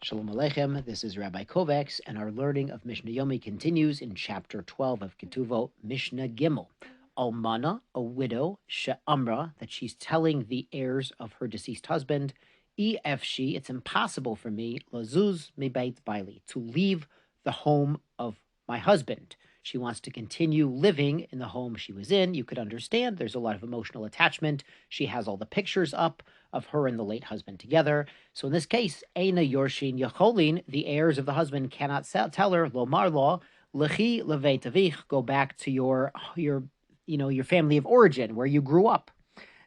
Shalom Aleichem, this is Rabbi Kovacs, and our learning of Mishnah Yomi continues in chapter 12 of Ketubot, Mishnah Gimel. Almana, a widow, she'amra, that she's telling the heirs of her deceased husband, efshi, it's impossible for me, lazuz mebeit baili, to leave the home of my husband. She wants to continue living in the home she was in. You could understand there's a lot of emotional attachment. She has all the pictures up of her and the late husband together. So in this case, Eina Yorshin Yacholin, the heirs of the husband cannot tell her, Lomar law, Lechi Leveit Avich, go back to your family of origin, where you grew up.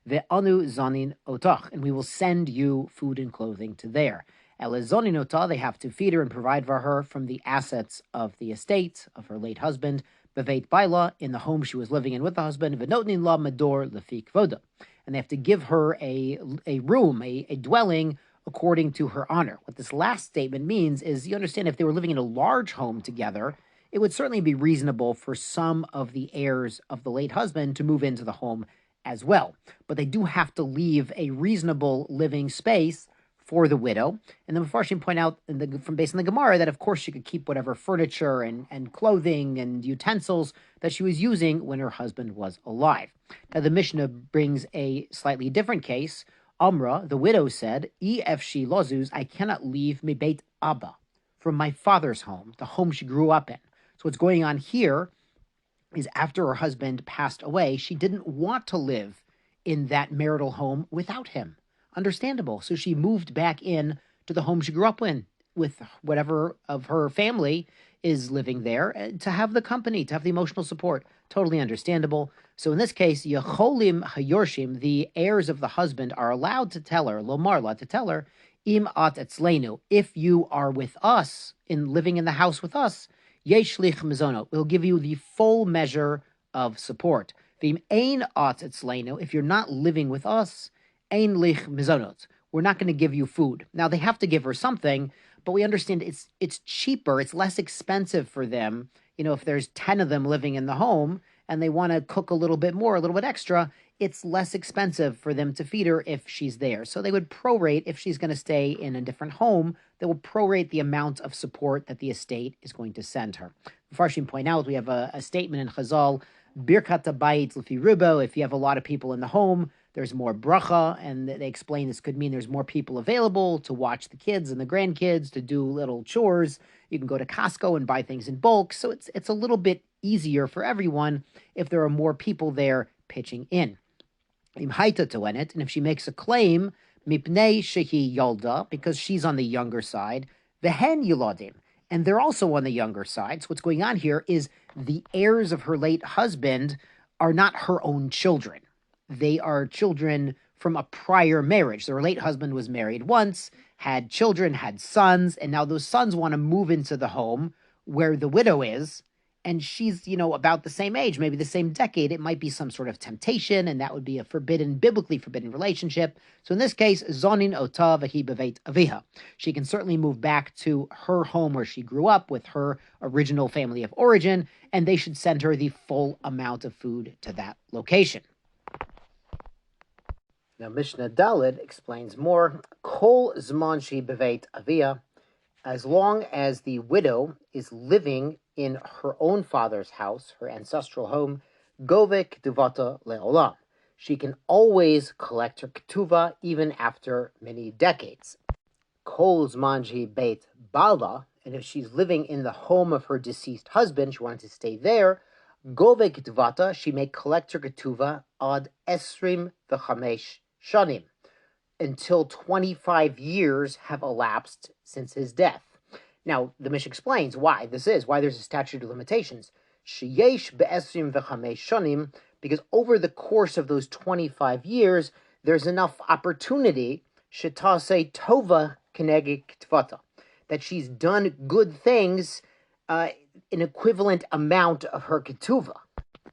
The Anu Zanin Otach, and we will send you food and clothing to there. Elezonin Otah, they have to feed her and provide for her from the assets of the estate of her late husband, Beveit Baila, in the home she was living in with the husband, Venotnin La Mador Lefi Kvoda. And they have to give her a room, a dwelling, according to her honor. What this last statement means is, you understand, if they were living in a large home together, it would certainly be reasonable for some of the heirs of the late husband to move into the home as well. But they do have to leave a reasonable living space for the widow. And the Mefarshim point out, based on the Gemara, that of course she could keep whatever furniture and clothing and utensils that she was using when her husband was alive. Now the Mishnah brings a slightly different case. Amra, the widow, said, she lozuz, I cannot leave mi beit Abba, from my father's home, the home she grew up in. So what's going on here is, after her husband passed away, she didn't want to live in that marital home without him. Understandable. So she moved back in to the home she grew up in with whatever of her family is living there, to have the company, to have the emotional support. Totally understandable. So in this case, Yecholim Hayorshim, the heirs of the husband, are allowed to tell her, Lomarla, to tell her, Im at etzleinu, if you are with us, living in the house with us, Yeshlich Mizono, we'll give you the full measure of support. Vim ein at etzleinu, if you're not living with us, ein lich mizonot, we're not going to give you food. Now they have to give her something, but we understand it's cheaper, it's less expensive for them. If there's 10 of them living in the home and they want to cook a little bit more, a little bit extra, it's less expensive for them to feed her if she's there. So they would prorate, if she's going to stay in a different home, they will prorate the amount of support that the estate is going to send her. Farshim point out, we have a statement in Chazal, Birkat Habayit Lefi Rubo, if you have a lot of people in the home, there's more bracha, and they explain this could mean there's more people available to watch the kids and the grandkids, to do little chores. You can go to Costco and buy things in bulk, so it's a little bit easier for everyone if there are more people there pitching in. Im haita to it, and if she makes a claim, mipnei shehi yolda, because she's on the younger side, vehen yuladim, and they're also on the younger side. So what's going on here is the heirs of her late husband are not her own children. They are children from a prior marriage. So her late husband was married once, had children, had sons, and now those sons want to move into the home where the widow is, and she's, about the same age, maybe the same decade. It might be some sort of temptation, and that would be a biblically forbidden relationship. So in this case, Zonin Ota V'hi Beveit Aviha. She can certainly move back to her home where she grew up with her original family of origin, and they should send her the full amount of food to that location. Now, Mishnah Daled explains more. Kol zman shi beveit avia, as long as the widow is living in her own father's house, her ancestral home, gove ketuvata leolam, she can always collect her ketuvah even after many decades. Kol zman shi beit bala, and if she's living in the home of her deceased husband, she wanted to stay there, gove ketuvata, she may collect her ketuvah ad esrim v'chamesh shanim, until 25 years have elapsed since his death. Now, the Mishnah explains why there's a statute of limitations. Sheyesh be'esrim v'chamesh shanim, because over the course of those 25 years, there's enough opportunity, shetase tova keneged ketvata, that she's done good things, an equivalent amount of her ketuvah.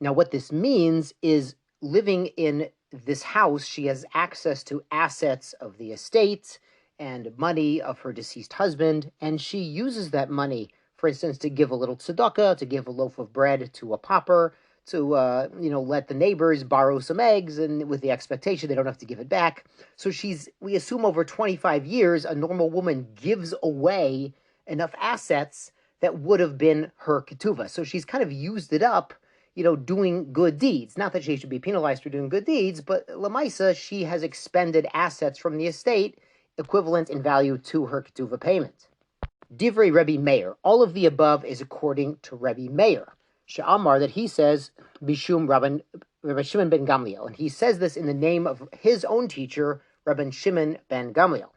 Now, what this means is, living in this house, she has access to assets of the estate and money of her deceased husband, and she uses that money, for instance, to give a little tzedakah, to give a loaf of bread to a pauper, to let the neighbors borrow some eggs, and with the expectation they don't have to give it back. So we assume over 25 years, a normal woman gives away enough assets that would have been her ketuvah. So she's kind of used it up, doing good deeds. Not that she should be penalized for doing good deeds, but Lamaisa, she has expended assets from the estate equivalent in value to her ketuvah payment. Divrei Rebbe Meir. All of the above is according to Rebbe Meir. She'amar, that he says, Bishum Rabbi Shimon ben Gamliel. And he says this in the name of his own teacher, Rabbi Shimon ben Gamliel.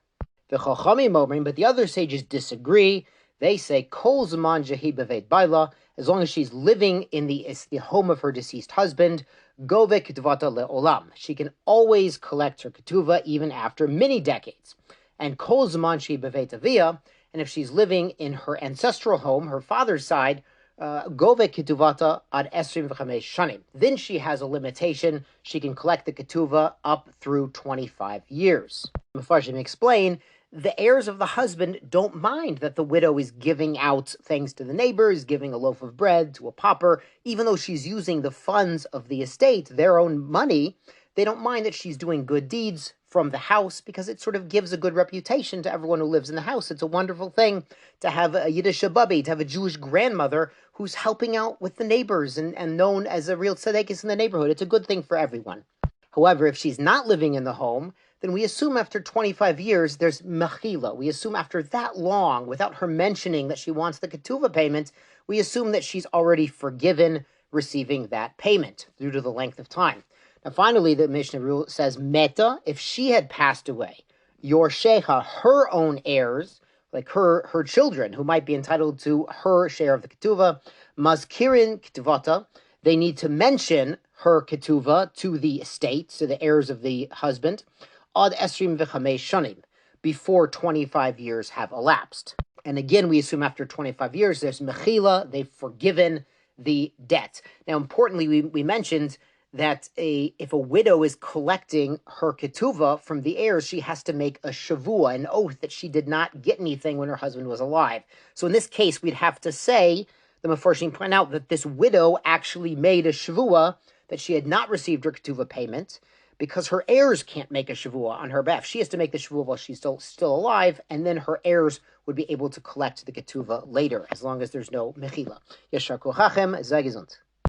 The Chachamim Omrim, but the other sages disagree. They say, Kol Zaman Jehi Bevet Baila, as long as she's living in the home of her deceased husband, Gove Ketuvata Le'olam. She can always collect her Ketuvah even after many decades. And Kol Zaman Shehi Bevet Aviyah, and if she's living in her ancestral home, her father's side, Gove Ketuvata ad Esrim v'chamesh shanim. Then she has a limitation. She can collect the Ketuvah up through 25 years. Mefarshim explain, the heirs of the husband don't mind that the widow is giving out things to the neighbors, giving a loaf of bread to a pauper, even though she's using the funds of the estate, their own money. They don't mind that she's doing good deeds from the house, because it sort of gives a good reputation to everyone who lives in the house. It's a wonderful thing to have a Yiddish babi, to have a Jewish grandmother who's helping out with the neighbors and known as a real tzedekis in the neighborhood. It's a good thing for everyone. However, if she's not living in the home, then we assume after 25 years there's mechila. We assume after that long, without her mentioning that she wants the ketuvah payment, we assume that she's already forgiven receiving that payment due to the length of time. Now, finally, the Mishnah rule says, Meta, if she had passed away, your sheha, her own heirs, like her children, who might be entitled to her share of the ketuvah, mazkirin ketuvata, they need to mention her ketuvah to the estate, to the heirs of the husband, ad esrim v'chamesh shanim, before 25 years have elapsed. And again, we assume after 25 years, there's mechila, they've forgiven the debt. Now, importantly, we mentioned that if a widow is collecting her ketuvah from the heirs, she has to make a shavua, an oath that she did not get anything when her husband was alive. So in this case, we'd have to say, the Mefarshim point out that this widow actually made a shavua that she had not received her ketuvah payment, because her heirs can't make a shavua on her behalf. She has to make the shavua while she's still alive, and then her heirs would be able to collect the ketuvah later, as long as there's no mechila. Yeshar kochachem, zeh gesund.